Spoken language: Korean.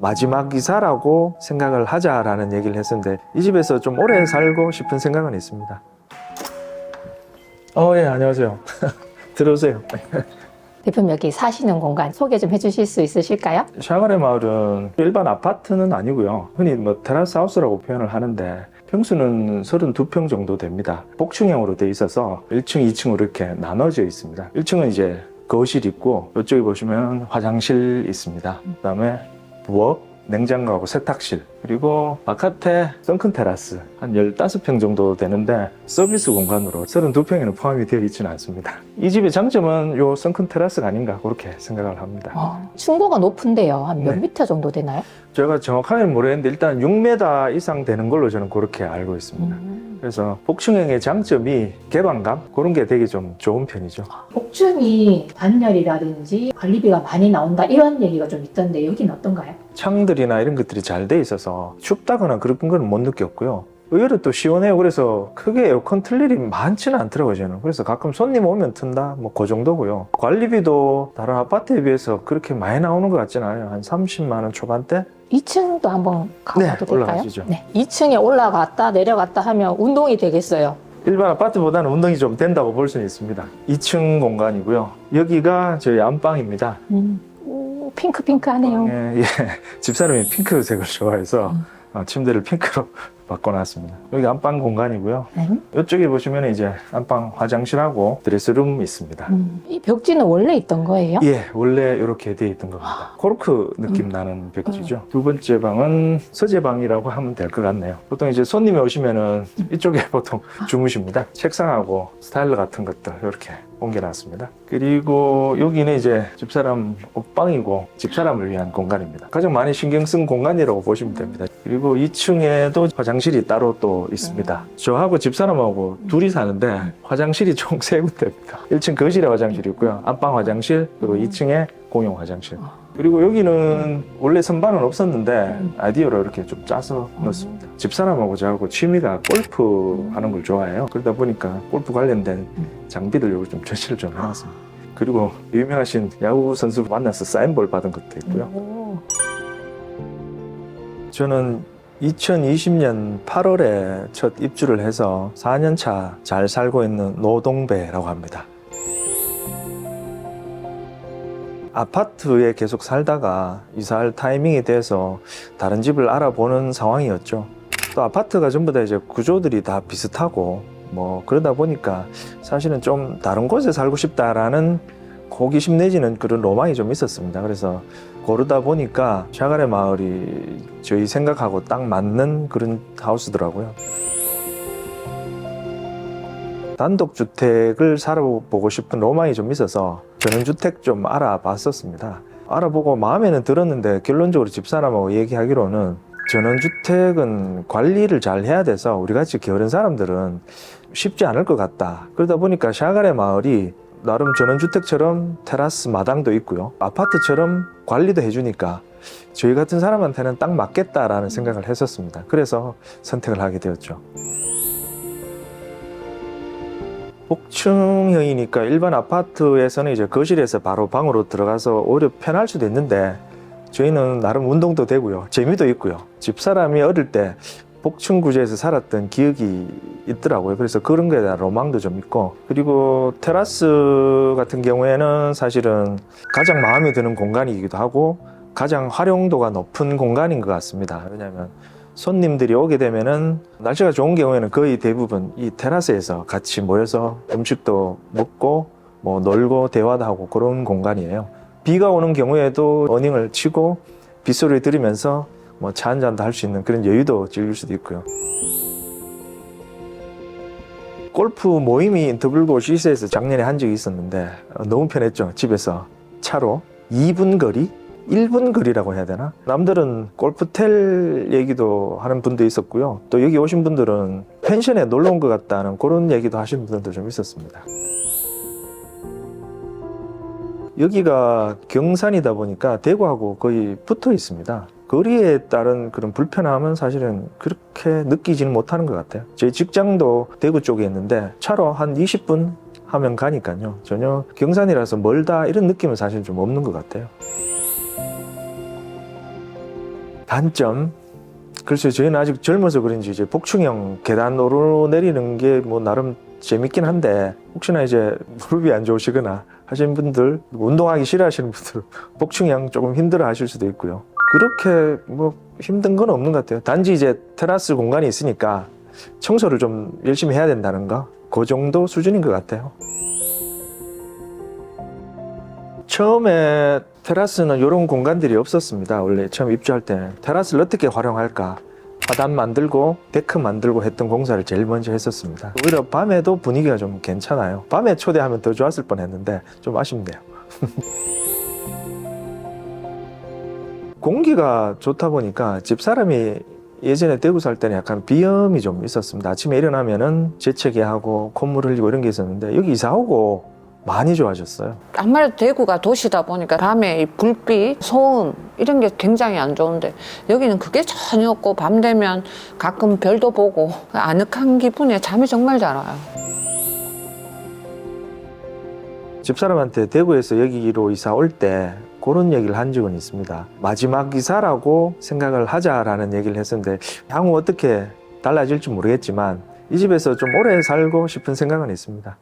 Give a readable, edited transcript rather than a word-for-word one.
마지막 이사라고 생각을 하자라는 얘기를 했었는데 이 집에서 좀 오래 살고 싶은 생각은 있습니다. 예, 안녕하세요. 들어오세요. 대표님 여기 사시는 공간 소개 좀 해주실 수 있으실까요? 샤가레 마을은 일반 아파트는 아니고요. 흔히 뭐 테라스 하우스라고 표현을 하는데 평수는 32평 정도 됩니다. 복층형으로 돼 있어서 1층, 2층으로 이렇게 나눠져 있습니다. 1층은 이제 거실 있고 이쪽에 보시면 화장실 있습니다. 그다음에 부엌, 냉장고하고 세탁실, 그리고 바깥에 썬큰 테라스 한 15평 정도 되는데 서비스 공간으로 32평에는 포함이 되어 있지는 않습니다. 이 집의 장점은 요 썬큰 테라스가 아닌가 그렇게 생각을 합니다. 층고가 높은데요. 한 몇 네. 미터 정도 되나요? 제가 정확하게는 모르겠는데 일단 6m 이상 되는 걸로 저는 그렇게 알고 있습니다. 그래서 복층형의 장점이 개방감 그런 게 되게 좀 좋은 편이죠. 복층이 단열이라든지 관리비가 많이 나온다 이런 얘기가 좀 있던데 여기는 어떤가요? 창들이나 이런 것들이 잘 돼 있어서 춥다거나 그런 건 못 느꼈고요. 의외로 또 시원해요. 그래서 크게 에어컨 틀 일이 많지는 않더라고요, 저는. 그래서 가끔 손님 오면 튼다, 뭐 그 정도고요. 관리비도 다른 아파트에 비해서 그렇게 많이 나오는 것 같지는 않아요. 한 30만 원 초반대? 2층도 한번 가봐도 네, 될까요? 올라가시죠. 네, 2층에 올라갔다 내려갔다 하면 운동이 되겠어요. 일반 아파트보다는 운동이 좀 된다고 볼 수는 있습니다. 2층 공간이고요. 여기가 저희 안방입니다. 오, 핑크핑크하네요. 예, 집사람이 핑크색을 좋아해서 침대를 핑크로 바꿔놨습니다. 여기 안방 공간이고요. 네. 이쪽에 보시면 이제 안방 화장실하고 드레스룸 있습니다. 이 벽지는 원래 있던 거예요? 예, 원래 이렇게 되어 있던 겁니다. 코르크 느낌 나는 벽지죠. 두 번째 방은 서재방이라고 하면 될 것 같네요. 보통 이제 손님이 오시면은 이쪽에 보통 주무십니다. 책상하고 스타일러 같은 것들 이렇게 옮겨놨습니다. 그리고 여기는 이제 집사람 옷방이고 집사람을 위한 공간입니다. 가장 많이 신경 쓴 공간이라고 보시면 됩니다. 그리고 2층에도 화장실이 따로 또 있습니다. 저하고 집사람하고 둘이 사는데 화장실이 총 3군데입니다. 1층 거실에 화장실이 있고요. 안방 화장실, 그리고 2층에 공용 화장실. 그리고 여기는 원래 선반은 없었는데 아이디어로 이렇게 좀 짜서 넣었습니다. 집사람하고 저하고 취미가 골프 하는 걸 좋아해요. 그러다 보니까 골프 관련된 장비들 여기 좀 전시를 좀 해놨습니다. 그리고 유명하신 야구 선수 만나서 사인볼 받은 것도 있고요. 오. 저는 2020년 8월에 첫 입주를 해서 4년차 잘 살고 있는 노동배라고 합니다. 아파트에 계속 살다가 이사할 타이밍이 돼서 다른 집을 알아보는 상황이었죠. 또 아파트가 전부 다 이제 구조들이 다 비슷하고 뭐 그러다 보니까 사실은 좀 다른 곳에 살고 싶다라는 호기심 내지는 그런 로망이 좀 있었습니다. 그래서 고르다 보니까 샤가레 마을이 저희 생각하고 딱 맞는 그런 하우스더라고요. 단독주택을 살아보고 싶은 로망이 좀 있어서 전원주택 좀 알아봤었습니다. 알아보고 마음에는 들었는데 결론적으로 집사람하고 얘기하기로는 전원주택은 관리를 잘 해야 돼서 우리같이 게으른 사람들은 쉽지 않을 것 같다. 그러다 보니까 샤가레 마을이 나름 전원주택처럼 테라스 마당도 있고요. 아파트처럼 관리도 해주니까 저희 같은 사람한테는 딱 맞겠다라는 생각을 했었습니다. 그래서 선택을 하게 되었죠. 복층형이니까 일반 아파트에서는 이제 거실에서 바로 방으로 들어가서 오히려 편할 수도 있는데 저희는 나름 운동도 되고요. 재미도 있고요. 집사람이 어릴 때 복층 구조에서 살았던 기억이 있더라고요. 그래서 그런 거에 대한 로망도 좀 있고, 그리고 테라스 같은 경우에는 사실은 가장 마음에 드는 공간이기도 하고 가장 활용도가 높은 공간인 것 같습니다. 왜냐하면 손님들이 오게 되면은 날씨가 좋은 경우에는 거의 대부분 이 테라스에서 같이 모여서 음식도 먹고 뭐 놀고 대화도 하고 그런 공간이에요. 비가 오는 경우에도 어닝을 치고 빗소리 들으면서 뭐 차 한 잔도 할 수 있는 그런 여유도 즐길 수도 있고요. 골프 모임이 인터블고 시스에서 작년에 한 적이 있었는데 너무 편했죠. 집에서 차로 2분 거리? 1분 거리라고 해야 되나? 남들은 골프텔 얘기도 하는 분도 있었고요. 또 여기 오신 분들은 펜션에 놀러 온 것 같다는 그런 얘기도 하시는 분들도 좀 있었습니다. 여기가 경산이다 보니까 대구하고 거의 붙어 있습니다. 거리에 따른 그런 불편함은 사실은 그렇게 느끼지는 못하는 것 같아요. 제 직장도 대구 쪽에 있는데 차로 한 20분 하면 가니까요. 전혀 경산이라서 멀다 이런 느낌은 사실 좀 없는 것 같아요. 단점? 글쎄요, 저희는 아직 젊어서 그런지 이제 복층형 계단 오르내리는 게 뭐 나름 재밌긴 한데, 혹시나 이제 무릎이 안 좋으시거나 하시는 분들, 운동하기 싫어하시는 분들 복층형 조금 힘들어 하실 수도 있고요. 그렇게 뭐 힘든 건 없는 것 같아요. 단지 이제 테라스 공간이 있으니까 청소를 좀 열심히 해야 된다는 거, 그 정도 수준인 것 같아요. 처음에 테라스는 이런 공간들이 없었습니다. 원래 처음 입주할 때는 테라스를 어떻게 활용할까, 하단 만들고 데크 만들고 했던 공사를 제일 먼저 했었습니다. 오히려 밤에도 분위기가 좀 괜찮아요. 밤에 초대하면 더 좋았을 뻔했는데 좀 아쉽네요. 공기가 좋다 보니까 집사람이 예전에 대구 살 때는 약간 비염이 좀 있었습니다. 아침에 일어나면은 재채기하고 콧물 흘리고 이런 게 있었는데, 여기 이사 오고 많이 좋아졌어요. 아무래도 대구가 도시다 보니까 밤에 이 불빛, 소음 이런 게 굉장히 안 좋은데 여기는 그게 전혀 없고 밤 되면 가끔 별도 보고 아늑한 기분에 잠이 정말 잘 와요. 집사람한테 대구에서 여기로 이사 올 때 그런 얘기를 한 적은 있습니다. 마지막 이사라고 생각을 하자라는 얘기를 했었는데, 향후 어떻게 달라질지 모르겠지만 이 집에서 좀 오래 살고 싶은 생각은 있습니다.